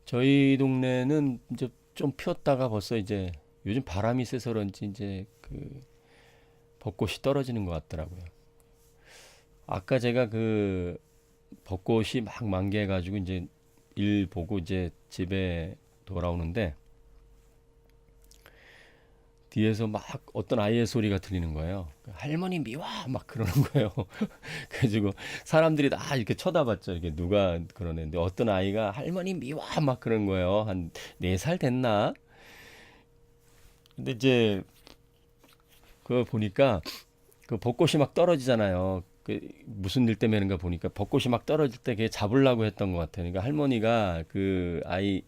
저희 동네는 이제 좀 피었다가 벌써 이제 요즘 바람이 세서 그런지 이제 그 벚꽃이 떨어지는 것 같더라고요. 아까 제가 그 벚꽃이 막 만개해가지고 이제 일 보고 이제 집에 돌아오는데 뒤에서 막 어떤 아이의 소리가 들리는 거예요. 할머니 미워 막 그러는 거예요. 그래가지고 사람들이 다 이렇게 쳐다봤죠. 이게 누가 그러는데 어떤 아이가 할머니 미워 막 그런 거예요. 한 4살 됐나? 근데 이제 그거 보니까 그 벚꽃이 막 떨어지잖아요. 그 무슨 일 때문인가 보니까 벚꽃이 막 떨어질 때 걔 잡으려고 했던 것 같아요. 그러니까 할머니가 그 아이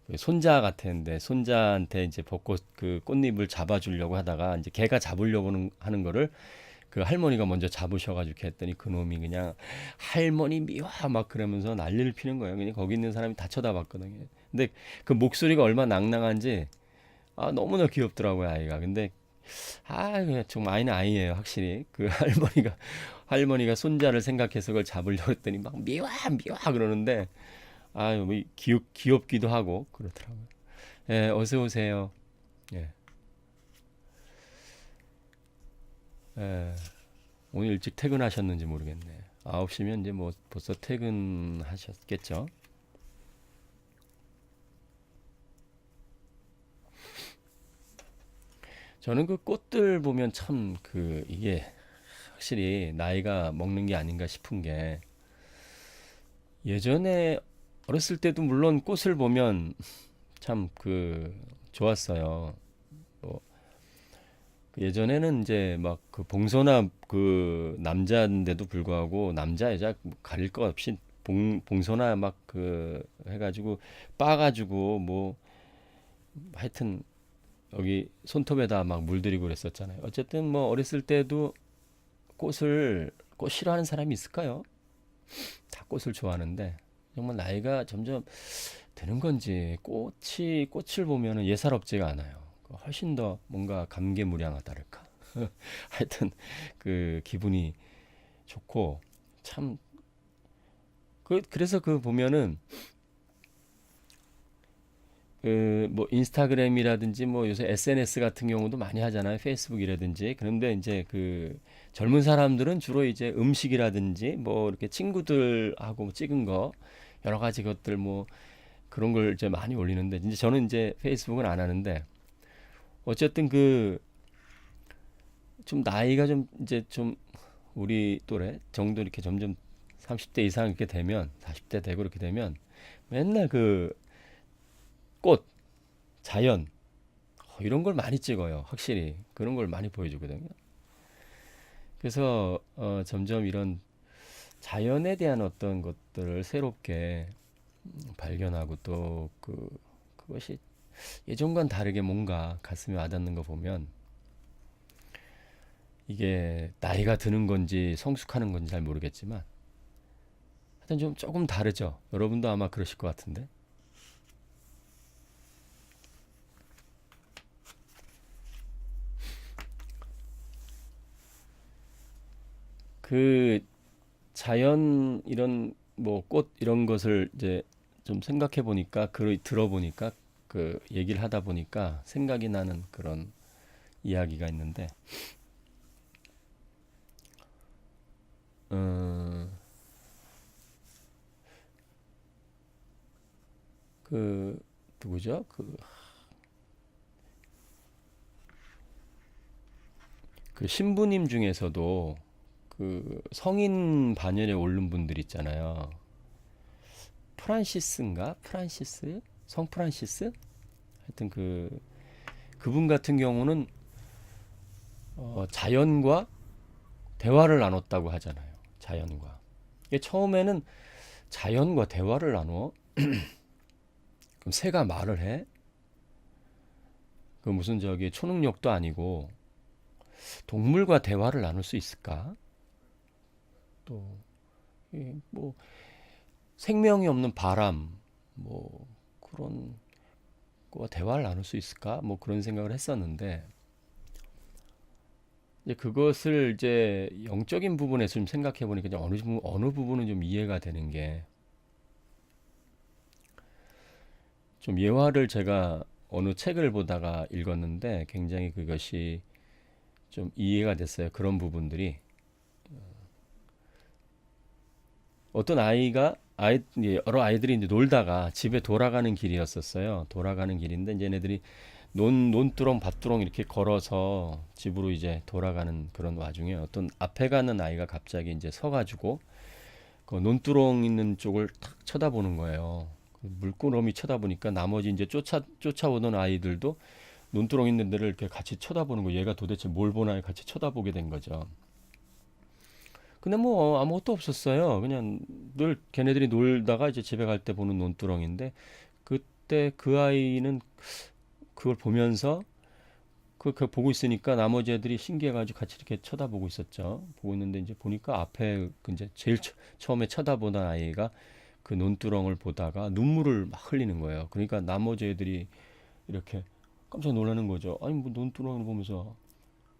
그 손자 같았는데 손자한테 이제 벚꽃 그 꽃잎을 잡아주려고 하다가 이제 걔가 잡으려고 하는 거를 그 할머니가 먼저 잡으셔가지고 이렇게 했더니 그놈이 그냥 할머니 미워 막 그러면서 난리를 피는 거예요. 그냥 거기 있는 사람이 다 쳐다봤거든요. 근데 그 목소리가 얼마나 낭낭한지 너무나 귀엽더라고요 아이가. 근데 그냥 좀 아이는 아이예요 확실히. 그 할머니가 손자를 생각해서 그걸 잡으려고 했더니 막 미워 미워 그러는데 뭐 귀엽기도 하고 그렇더라고요. 예, 어서 오세요. 예, 예, 오늘 일찍 퇴근하셨는지 모르겠네. 9시면 이제 뭐 벌써 퇴근하셨겠죠. 저는 그 꽃들 보면 참 그 이게 확실히 나이가 먹는 게 아닌가 싶은 게 예전에 어렸을 때도 물론 꽃을 보면 참 그 좋았어요. 뭐 예전에는 이제 막 그 봉소나 그 남자인데도 불구하고 남자 여자 뭐 가릴 것 없이 봉소나 막 그 해가지고 빠가지고 뭐 하여튼 여기 손톱에다 막 물들이고 그랬었잖아요. 어쨌든 뭐 어렸을 때도 꽃 싫어하는 사람이 있을까요? 다 꽃을 좋아하는데 정말 나이가 점점 되는 건지 꽃을 보면은 예사롭지가 않아요. 훨씬 더 뭔가 감개무량하다랄까. 하여튼 그 기분이 좋고 참 그래서 그 보면은 그 뭐 인스타그램이라든지 뭐 요새 SNS 같은 경우도 많이 하잖아요. 페이스북이라든지. 그런데 이제 그 젊은 사람들은 주로 이제 음식이라든지 뭐 이렇게 친구들하고 뭐 찍은 거 여러 가지 것들 뭐 그런 걸 이제 많이 올리는데 이제 저는 이제 페이스북은 안 하는데 어쨌든 그 좀 나이가 좀 이제 좀 우리 또래 정도 이렇게 점점 30대 이상 이렇게 되면 40대 되고 이렇게 되면 맨날 그 꽃, 자연 이런 걸 많이 찍어요. 확실히 그런 걸 많이 보여주거든요. 그래서 점점 이런 자연에 대한 어떤 것들을 새롭게 발견하고 또 그것이 예전과는 다르게 뭔가 가슴에 와닿는 거 보면 이게 나이가 드는 건지 성숙하는 건지 잘 모르겠지만 하여튼 좀 조금 다르죠. 여러분도 아마 그러실 것 같은데. 그 자연 이런 뭐 꽃 이런 것을 이제 좀 생각해 보니까 그 들어보니까 그 얘기를 하다 보니까 생각이 나는 그런 이야기가 있는데 어, 그 누구죠? 그 신부님 중에서도 그 성인 반열에 오른 분들 있잖아요. 프란시스인가? 프란시스? 성 프란시스? 하여튼 그분 같은 경우는 자연과 대화를 나눴다고 하잖아요. 자연과. 이게 처음에는 자연과 대화를 나눠? 그럼 새가 말을 해? 그 무슨 저기 초능력도 아니고 동물과 대화를 나눌 수 있을까? 또 뭐 생명이 없는 바람 뭐 그런 거와 대화를 나눌 수 있을까? 뭐 그런 생각을 했었는데 이제 그것을 이제 영적인 부분에서 좀 생각해 보니까 어느 부분은 좀 이해가 되는 게 좀 예화를 제가 어느 책을 보다가 읽었는데 굉장히 그것이 좀 이해가 됐어요. 그런 부분들이 어떤 여러 아이들이 이제 놀다가 집에 돌아가는 길이었었어요. 돌아가는 길인데 이제 얘네들이 논두렁 밭두렁 이렇게 걸어서 집으로 이제 돌아가는 그런 와중에 어떤 앞에 가는 아이가 갑자기 이제 서가지고 그 논두렁 있는 쪽을 탁 쳐다보는 거예요. 물끄러미 쳐다보니까 나머지 이제 쫓아오던 아이들도 논두렁 있는 데를 이렇게 같이 쳐다보는 거. 얘가 도대체 뭘 보나 같이 쳐다보게 된 거죠. 근데 뭐 아무것도 없었어요. 그냥 늘 걔네들이 놀다가 이제 집에 갈 때 보는 논두렁인데 그때 그 아이는 그걸 보면서 그 보고 있으니까 나머지 애들이 신기해가지고 같이 이렇게 쳐다보고 있었죠. 보고 있는데 이제 보니까 앞에 그 이제 제일 처음에 쳐다보던 아이가 그 논두렁을 보다가 눈물을 막 흘리는 거예요. 그러니까 나머지 애들이 이렇게 깜짝 놀라는 거죠. 아니 뭐 논두렁을 보면서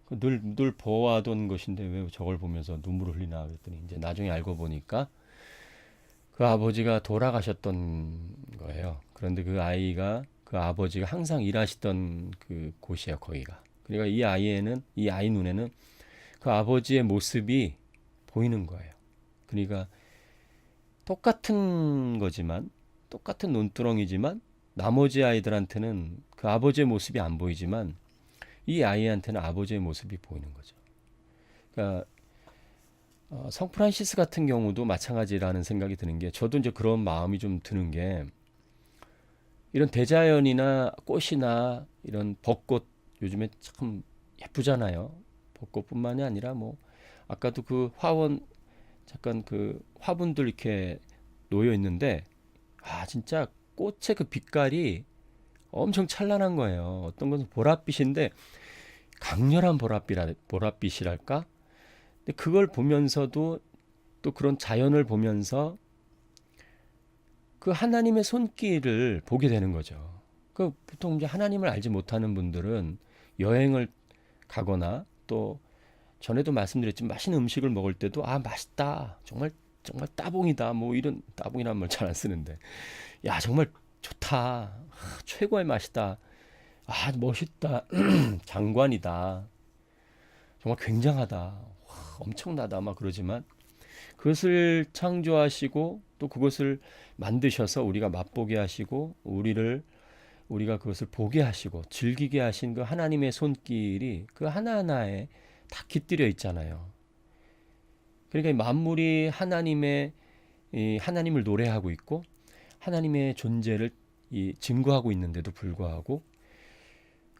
늘 보아던 것인데 왜 저걸 보면서 눈물을 흘리나 그랬더니 이제 나중에 알고 보니까 그 아버지가 돌아가셨던 거예요. 그런데 그 아버지가 항상 일하시던 그 곳이에요, 거기가. 그러니까 이 아이 눈에는 그 아버지의 모습이 보이는 거예요. 그러니까 똑같은 거지만, 똑같은 논두렁이지만, 나머지 아이들한테는 그 아버지의 모습이 안 보이지만, 이 아이한테는 아버지의 모습이 보이는 거죠. 그러니까 성 프란시스 같은 경우도 마찬가지라는 생각이 드는 게 저도 이제 그런 마음이 좀 드는 게 이런 대자연이나 꽃이나 이런 벚꽃 요즘에 참 예쁘잖아요. 벚꽃뿐만이 아니라 뭐 아까도 그 화원 잠깐 그 화분들 이렇게 놓여 있는데 진짜 꽃의 그 빛깔이 엄청 찬란한 거예요. 어떤 것은 보랏빛인데 강렬한 보랏빛이랄까? 근데 그걸 보면서도 또 그런 자연을 보면서 그 하나님의 손길을 보게 되는 거죠. 그 보통 이제 하나님을 알지 못하는 분들은 여행을 가거나 또 전에도 말씀드렸지만 맛있는 음식을 먹을 때도 맛있다. 정말 정말 따봉이다. 뭐 이런 따봉이라는 말 잘 안 쓰는데. 야, 정말 좋다. 최고의 맛이다. 멋있다. 장관이다. 정말 굉장하다. 엄청나다. 막 그러지만 그것을 창조하시고 또 그것을 만드셔서 우리가 맛보게 하시고 우리가 그것을 보게 하시고 즐기게 하신 그 하나님의 손길이 그 하나하나에 다 깃들여 있잖아요. 그러니까 이 만물이 하나님을 노래하고 있고 하나님의 존재를 증거하고 있는데도 불구하고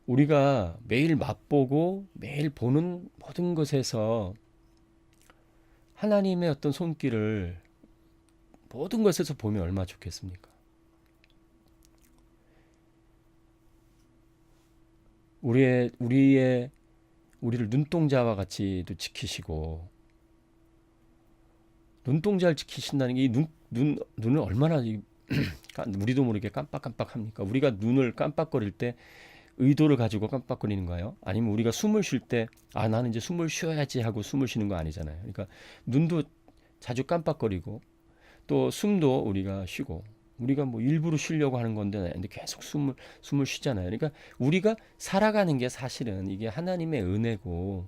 우리가 매일 맛보고 매일 보는 모든 것에서 하나님의 어떤 손길을 모든 것에서 보면 얼마나 좋겠습니까? 우리를 눈동자와 같이도 지키시고 눈동자를 지키신다는 게 눈을 얼마나 우리도 모르게 깜빡깜빡합니까? 우리가 눈을 깜빡거릴 때 의도를 가지고 깜빡거리는가요? 아니면 우리가 숨을 쉴 때 나는 이제 숨을 쉬어야지 하고 숨을 쉬는 거 아니잖아요. 그러니까 눈도 자주 깜빡거리고 또 숨도 우리가 쉬고 우리가 뭐 일부러 쉬려고 하는 건데 근데 계속 숨을 쉬잖아요. 그러니까 우리가 살아가는 게 사실은 이게 하나님의 은혜고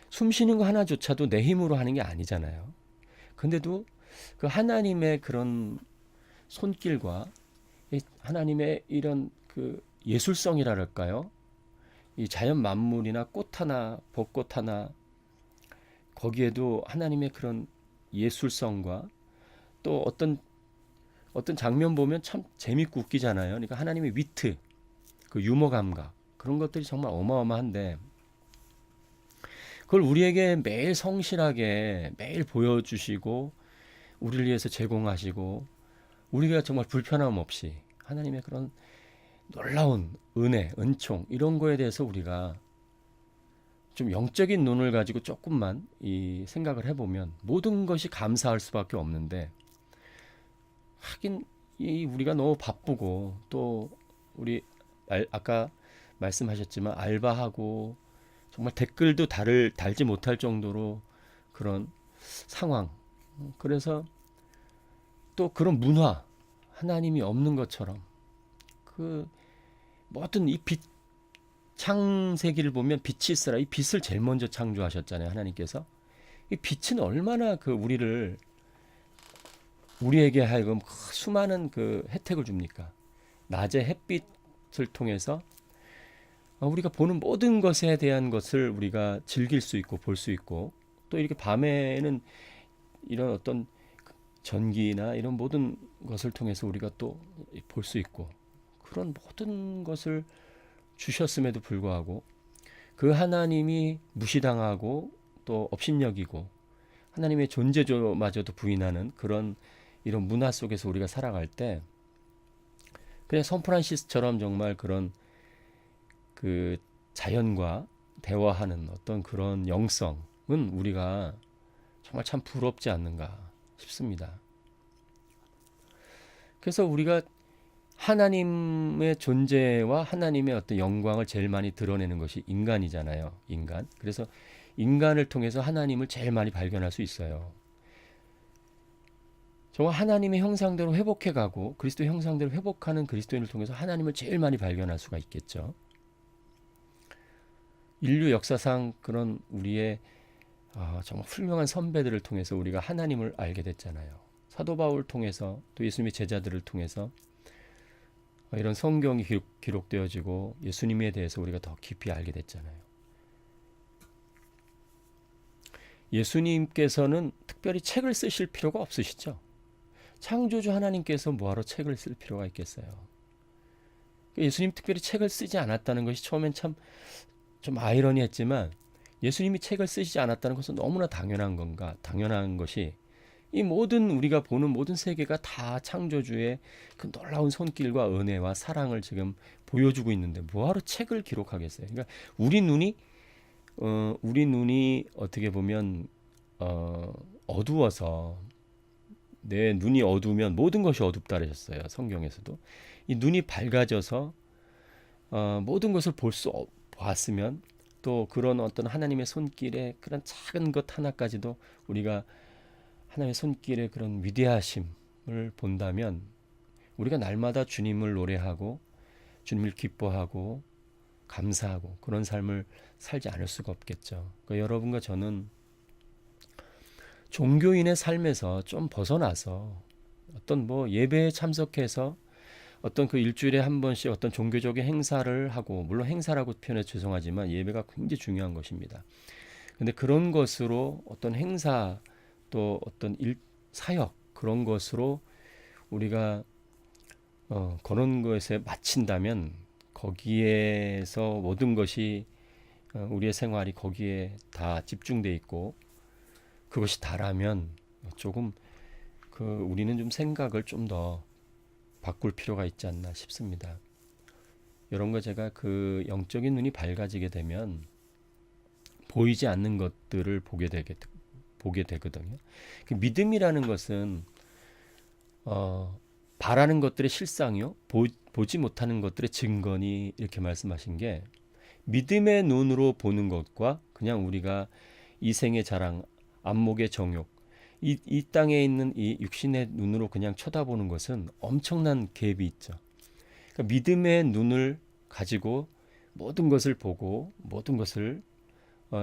숨 쉬는 거 하나조차도 내 힘으로 하는 게 아니잖아요. 근데도 그 하나님의 그런 손길과 하나님의 이런 그 예술성이랄까요? 이 자연 만물이나 꽃 하나, 벚꽃 하나 거기에도 하나님의 그런 예술성과 또 어떤 장면 보면 참 재밌고 웃기잖아요. 그러니까 하나님의 위트, 그 유머 감각 그런 것들이 정말 어마어마한데 그걸 우리에게 매일 성실하게 매일 보여주시고 우리를 위해서 제공하시고 우리가 정말 불편함 없이 하나님의 그런 놀라운 은혜, 은총 이런 거에 대해서 우리가 좀 영적인 눈을 가지고 조금만 이 생각을 해보면 모든 것이 감사할 수밖에 없는데 하긴 우리가 너무 바쁘고 또 우리 아까 말씀하셨지만 알바하고 정말 댓글도 달지 못할 정도로 그런 상황 그래서 또 그런 문화 하나님이 없는 것처럼 그 모든 이 빛 창세기를 보면 빛이 있으라, 이 빛을 제일 먼저 창조하셨잖아요, 하나님께서. 이 빛은 얼마나 그 우리에게 하여금 수많은 그 혜택을 줍니까? 낮에 햇빛을 통해서 우리가 보는 모든 것에 대한 것을 우리가 즐길 수 있고 볼 수 있고, 또 이렇게 밤에는 이런 어떤 전기나 이런 모든 것을 통해서 우리가 또 볼 수 있고, 그런 모든 것을 주셨음에도 불구하고 그 하나님이 무시당하고 또 업신여기고 하나님의 존재조마저도 부인하는 그런 이런 문화 속에서 우리가 살아갈 때, 그냥 샌프란시스처럼 정말 그런 그 자연과 대화하는 어떤 그런 영성은 우리가 정말 참 부럽지 않는가 싶습니다. 그래서 우리가 하나님의 존재와 하나님의 어떤 영광을 제일 많이 드러내는 것이 인간이잖아요. 인간. 그래서 인간을 통해서 하나님을 제일 많이 발견할 수 있어요. 정말 하나님의 형상대로 회복해가고 그리스도의 형상대로 회복하는 그리스도인을 통해서 하나님을 제일 많이 발견할 수가 있겠죠. 인류 역사상 그런 우리의 정말 훌륭한 선배들을 통해서 우리가 하나님을 알게 됐잖아요. 사도 바울을 통해서, 또 예수님의 제자들을 통해서 이런 성경이 기록되어지고 예수님에 대해서 우리가 더 깊이 알게 됐잖아요. 예수님께서는 특별히 책을 쓰실 필요가 없으시죠. 창조주 하나님께서 뭐하러 책을 쓸 필요가 있겠어요. 예수님 특별히 책을 쓰지 않았다는 것이 처음엔 참 좀 아이러니했지만, 예수님이 책을 쓰시지 않았다는 것은 너무나 당연한 것이, 이 모든 우리가 보는 모든 세계가 다 창조주의 그 놀라운 손길과 은혜와 사랑을 지금 보여주고 있는데 뭐하러 책을 기록하겠어요. 그러니까 우리 눈이 어떻게 보면 어두워서, 내 눈이 어두우면 모든 것이 어둡다 그러셨어요. 성경에서도. 이 눈이 밝아져서 모든 것을 봤으면, 또 그런 어떤 하나님의 손길의 그런 작은 것 하나까지도 우리가 하나님의 손길의 그런 위대하심을 본다면, 우리가 날마다 주님을 노래하고 주님을 기뻐하고 감사하고 그런 삶을 살지 않을 수가 없겠죠. 그러니까 여러분과 저는 종교인의 삶에서 좀 벗어나서 어떤 예배에 참석해서 어떤 그 일주일에 한 번씩 어떤 종교적인 행사를 하고, 물론 행사라고 표현해 죄송하지만 예배가 굉장히 중요한 것입니다. 근데 그런 것으로 어떤 행사, 또 어떤 사역, 그런 것으로 우리가 그런 것에 마친다면, 거기에서 모든 것이 우리의 생활이 거기에 다 집중돼 있고 그것이 다라면 조금 우리는 좀 생각을 좀 더 바꿀 필요가 있지 않나 싶습니다. 이런 거 제가 그 영적인 눈이 밝아지게 되면 보이지 않는 것들을 보게 되거든요. 그 믿음이라는 것은 바라는 것들의 실상이요, 보지 못하는 것들의 증거니, 이렇게 말씀하신 게, 믿음의 눈으로 보는 것과 그냥 우리가 이생의 자랑, 안목의 정욕, 이 땅에 있는 이 육신의 눈으로 그냥 쳐다보는 것은 엄청난 갭이 있죠. 그러니까 믿음의 눈을 가지고 모든 것을 보고 모든 것을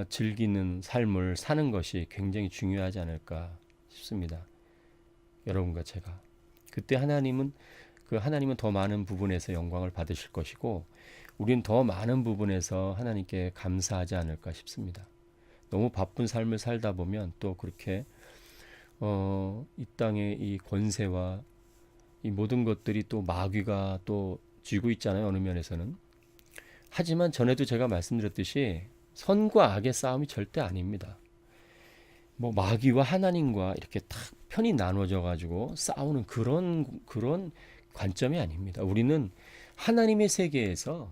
즐기는 삶을 사는 것이 굉장히 중요하지 않을까 싶습니다. 여러분과 제가. 그때 하나님은 더 많은 부분에서 영광을 받으실 것이고, 우린 더 많은 부분에서 하나님께 감사하지 않을까 싶습니다. 너무 바쁜 삶을 살다 보면 또 그렇게 이 땅의 이 권세와 이 모든 것들이 또 마귀가 또 쥐고 있잖아요, 어느 면에서는. 하지만 전에도 제가 말씀드렸듯이 선과 악의 싸움이 절대 아닙니다. 마귀와 하나님과 이렇게 딱 편이 나눠져 가지고 싸우는 그런 관점이 아닙니다. 우리는 하나님의 세계에서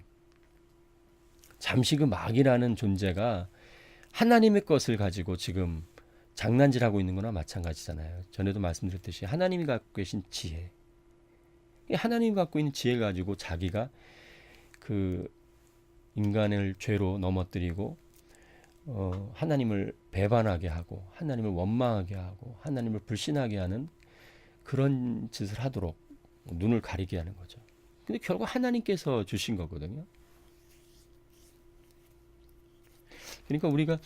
잠시 그 마귀라는 존재가 하나님의 것을 가지고 지금 장난질하고 있는 거나 마찬가지잖아요. 전에도 말씀드렸듯이 하나님이 갖고 계신 지혜, 하나님이 갖고 있는 지혜 가지고 자기가 그 인간을 죄로 넘어뜨리고 하나님을 배반하게 하고 하나님을 원망하게 하고 하나님을 불신하게 하는 그런 짓을 하도록 눈을 가리게 하는 거죠. 근데 결국 하나님께서 주신 거거든요. 그러니까 우리가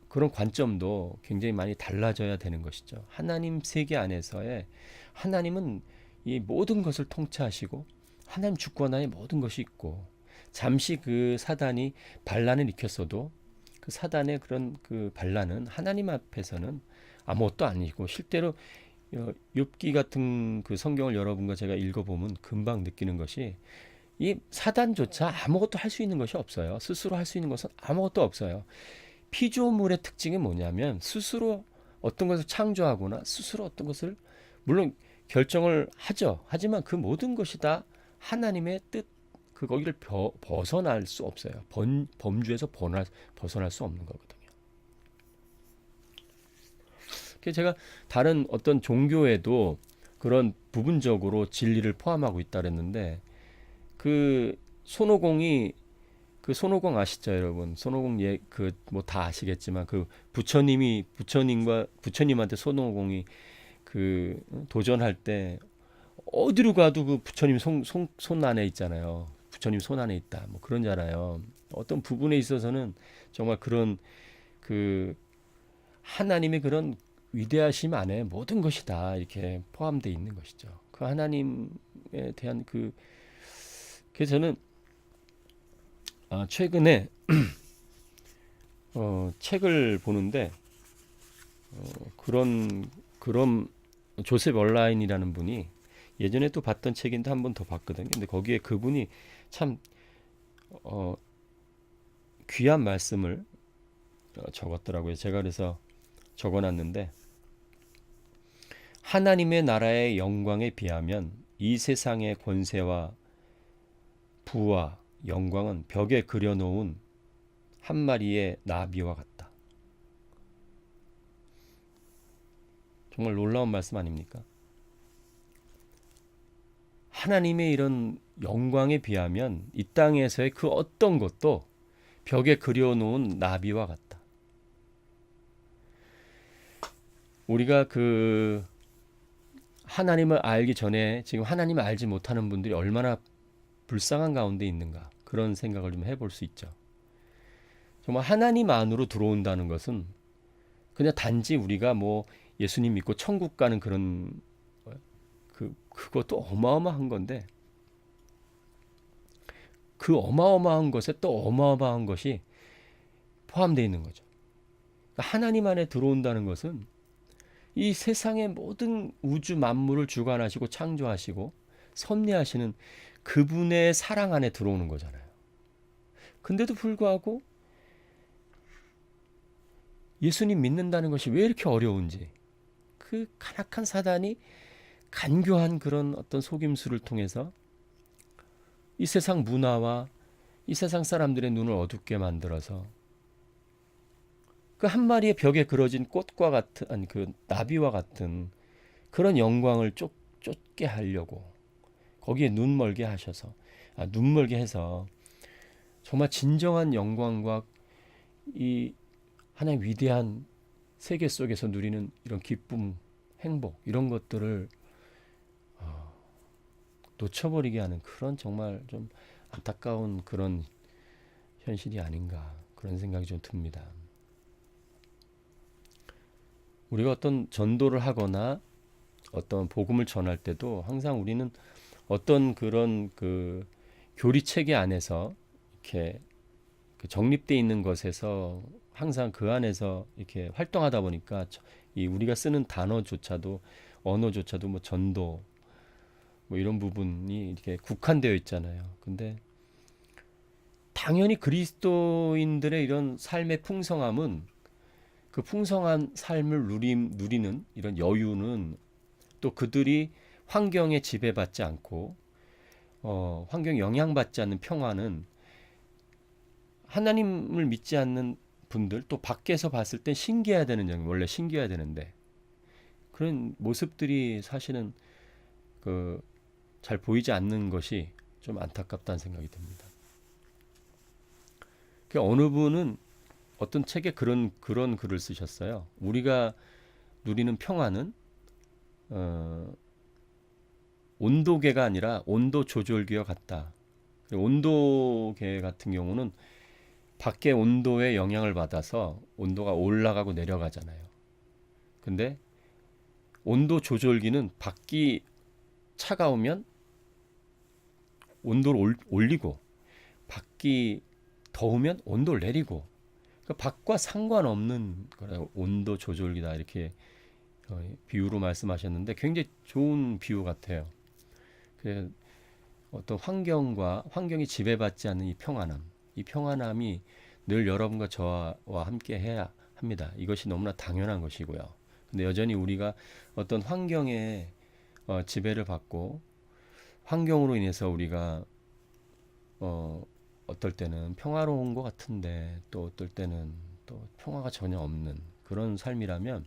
그런 관점도 굉장히 많이 달라져야 되는 것이죠. 하나님 세계 안에서의 하나님은 이 모든 것을 통치하시고 하나님 주권 안에 모든 것이 있고, 잠시 그 사단이 반란을 일으켰어도 그 사단의 그런 그 반란은 하나님 앞에서는 아무것도 아니고, 실제로 욥기 같은 그 성경을 여러분과 제가 읽어보면 금방 느끼는 것이, 이 사단조차 아무것도 할 수 있는 것이 없어요. 스스로 할 수 있는 것은 아무것도 없어요. 피조물의 특징이 뭐냐면 스스로 어떤 것을 창조하거나 스스로 어떤 것을 물론 결정을 하죠. 하지만 그 모든 것이 다 하나님의 뜻, 그 거기를 벗어날 수 없어요. 범주에서 벗어날 수 없는 거거든요. 그래서 제가 다른 어떤 종교에도 그런 부분적으로 진리를 포함하고 있다 그랬는데, 그 손오공이, 그 손오공 아시죠, 여러분? 손오공 그 뭐 다 아시겠지만, 그 부처님한테 손오공이 그 도전할 때 어디로 가도 그 부처님 손 안에 있잖아요. 부처님 손 안에 있다. 뭐 그런잖아요. 어떤 부분에 있어서는 정말 그런 그 하나님의 그런 위대하심 안에 모든 것이 다 이렇게 포함되어 있는 것이죠. 그 하나님에 대한 그래서 저는 최근에 책을 보는데 그런 조셉 얼라인이라는 분이, 예전에 또 봤던 책인데 한 번 더 봤거든요. 근데 거기에 그분이 참 귀한 말씀을 적었더라고요. 제가 그래서 적어놨는데, 하나님의 나라의 영광에 비하면 이 세상의 권세와 부와 영광은 벽에 그려놓은 한 마리의 나비와 같다. 정말 놀라운 말씀 아닙니까? 하나님의 이런 영광에 비하면 이 땅에서의 그 어떤 것도 벽에 그려놓은 나비와 같다. 우리가 그 하나님을 알기 전에 지금 하나님을 알지 못하는 분들이 얼마나 불쌍한 가운데 있는가, 그런 생각을 좀 해볼 수 있죠. 정말 하나님 안으로 들어온다는 것은 그냥 단지 우리가 뭐 예수님 믿고 천국 가는 그런 그것도 어마어마한 건데, 그 어마어마한 것에 또 어마어마한 것이 포함되어 있는 거죠. 그러니까 하나님 안에 들어온다는 것은 이 세상의 모든 우주 만물을 주관하시고 창조하시고 섭리하시는 그분의 사랑 안에 들어오는 거잖아요. 근데도 불구하고 예수님 믿는다는 것이 왜 이렇게 어려운지, 그 간악한 사단이 간교한 그런 어떤 속임수를 통해서 이 세상 문화와 이 세상 사람들의 눈을 어둡게 만들어서 그 한 마리의 벽에 그려진 꽃과 같은, 아니 그 나비와 같은 그런 영광을 쫓게 하려고 거기에 눈멀게 하셔서, 눈멀게 해서 정말 진정한 영광과 이 하나의 위대한 세계 속에서 누리는 이런 기쁨, 행복, 이런 것들을 놓쳐버리게 하는 그런 정말 좀 안타까운 그런 현실이 아닌가, 그런 생각이 좀 듭니다. 우리가 어떤 전도를 하거나 어떤 복음을 전할 때도 항상 우리는 어떤 그런 그 교리 체계 안에서 이렇게 그 정립되어 있는 것에서 항상 그 안에서 이렇게 활동하다 보니까 이 우리가 쓰는 단어조차도, 언어조차도 뭐 전도 뭐 이런 부분이 이렇게 국한되어 있잖아요. 근데 당연히 그리스도인들의 이런 삶의 풍성함은, 그 풍성한 삶을 누리는 이런 여유는, 또 그들이 환경에 지배받지 않고 환경 영향받지 않는 평화는 하나님을 믿지 않는 분들, 또 밖에서 봤을 땐 신기해야 되는 점, 원래 신기해야 되는데 그런 모습들이 사실은 잘 보이지 않는 것이 좀 안타깝다는 생각이 듭니다. 어느 분은 어떤 책에 그런 글을 쓰셨어요. 우리가 누리는 평화는 온도계가 아니라 온도 조절기와 같다. 온도계 같은 경우는 밖의 온도에 영향을 받아서 온도가 올라가고 내려가잖아요. 근데 온도 조절기는 밖이 차가우면 온도를 올리고 밖이 더우면 온도를 내리고, 그러니까 밖과 상관없는 거라고 온도 조절기다 이렇게 비유로 말씀하셨는데 굉장히 좋은 비유 같아요. 그 어떤 환경이 지배받지 않는 이 평안함이 늘 여러분과 저와 함께 해야 합니다. 이것이 너무나 당연한 것이고요. 근데 여전히 우리가 어떤 환경에 지배를 받고 환경으로 인해서 우리가 어떨 때는 평화로운 것 같은데 또 어떨 때는 또 평화가 전혀 없는 그런 삶이라면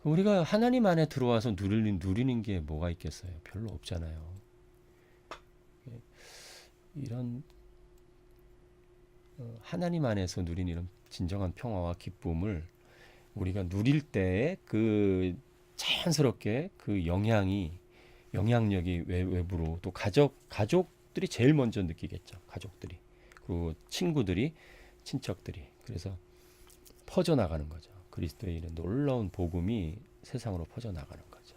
우리가 하나님 안에 들어와서 누리는 게 뭐가 있겠어요? 별로 없잖아요. 이런 하나님 안에서 누린 이런 진정한 평화와 기쁨을 우리가 누릴 때에 그 자연스럽게 그 영향력이 외부로 또 가족들이 제일 먼저 느끼겠죠. 가족들이 그리고 친구들이 친척들이 그래서 퍼져나가는 거죠. 그리스도의 이런 놀라운 복음이 세상으로 퍼져나가는 거죠.